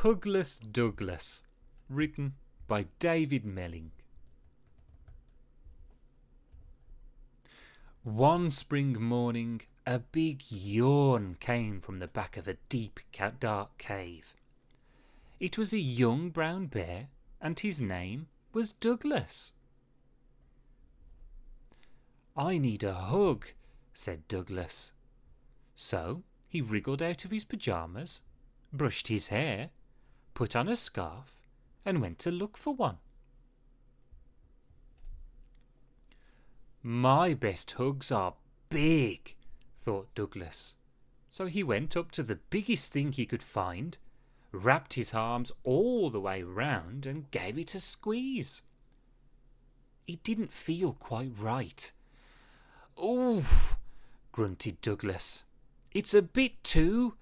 Hugless Douglas, written by David Melling. One spring morning, a big yawn came from the back of a deep, dark cave. It was a young brown bear, and his name was Douglas. "I need a hug," said Douglas. So he wriggled out of his pyjamas, brushed his hair, put on a scarf, and went to look for one. "My best hugs are big," thought Douglas. So he went up to the biggest thing he could find, wrapped his arms all the way round, and gave it a squeeze. It didn't feel quite right. "Oof," grunted Douglas. "It's a bit too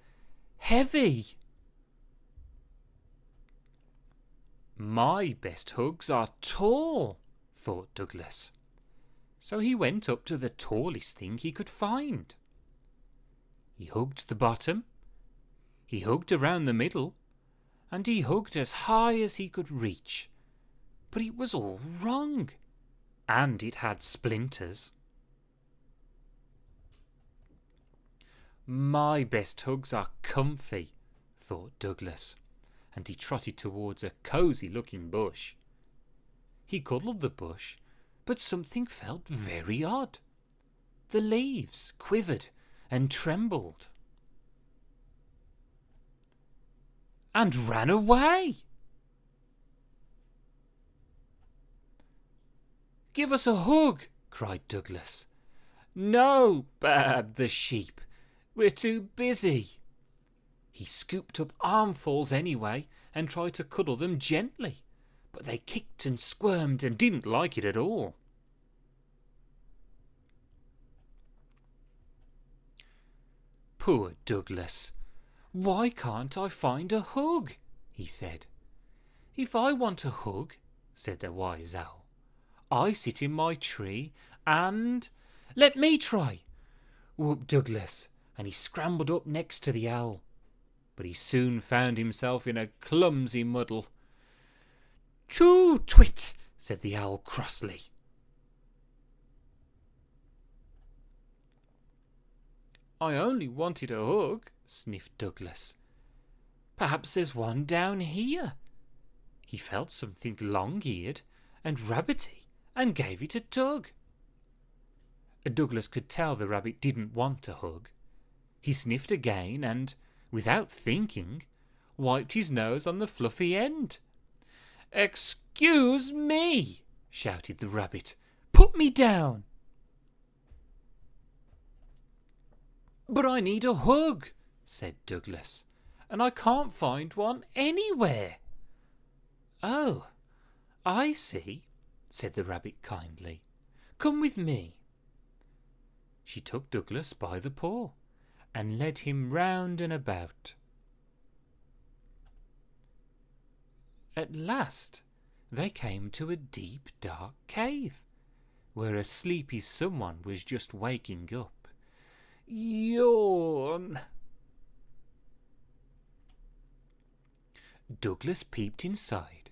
heavy." "My best hugs are tall," thought Douglas. So he went up to the tallest thing he could find. He hugged the bottom, he hugged around the middle, and he hugged as high as he could reach. But it was all wrong, and it had splinters. "My best hugs are comfy," thought Douglas, and he trotted towards a cosy-looking bush. He cuddled the bush, but something felt very odd. The leaves quivered and trembled and ran away. "Give us a hug," cried Douglas. "No," baaed the sheep. "We're too busy." He scooped up armfuls anyway and tried to cuddle them gently, but they kicked and squirmed and didn't like it at all. "Poor Douglas, why can't I find a hug?" he said. "If I want a hug," said a wise owl, "I sit in my tree and—" "Let me try," whooped Douglas, and he scrambled up next to the owl. But he soon found himself in a clumsy muddle. "Choo twit," said the owl crossly. "I only wanted a hug," sniffed Douglas. "Perhaps there's one down here." He felt something long-eared and rabbity and gave it a tug. Douglas could tell the rabbit didn't want a hug. He sniffed again and, without thinking, wiped his nose on the fluffy end. "Excuse me," shouted the rabbit. "Put me down." "But I need a hug," said Douglas, "and I can't find one anywhere." "Oh, I see," said the rabbit kindly. "Come with me." She took Douglas by the paw and led him round and about. At last they came to a deep, dark cave, where a sleepy someone was just waking up. Yawn! Douglas peeped inside.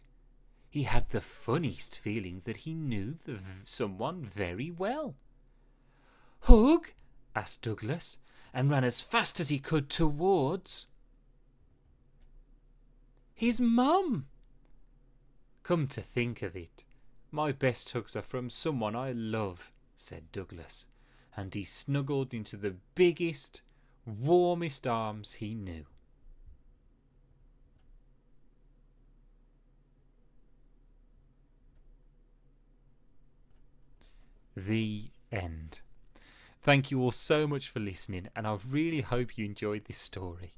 He had the funniest feeling that he knew someone very well. "Hug?" asked Douglas, and ran as fast as he could towards his mum. "Come to think of it, my best hugs are from someone I love," said Douglas, and he snuggled into the biggest, warmest arms he knew. The end. Thank you all so much for listening, and I really hope you enjoyed this story.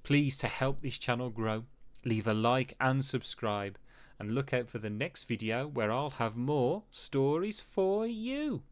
Please, to help this channel grow, leave a like and subscribe, and look out for the next video where I'll have more stories for you.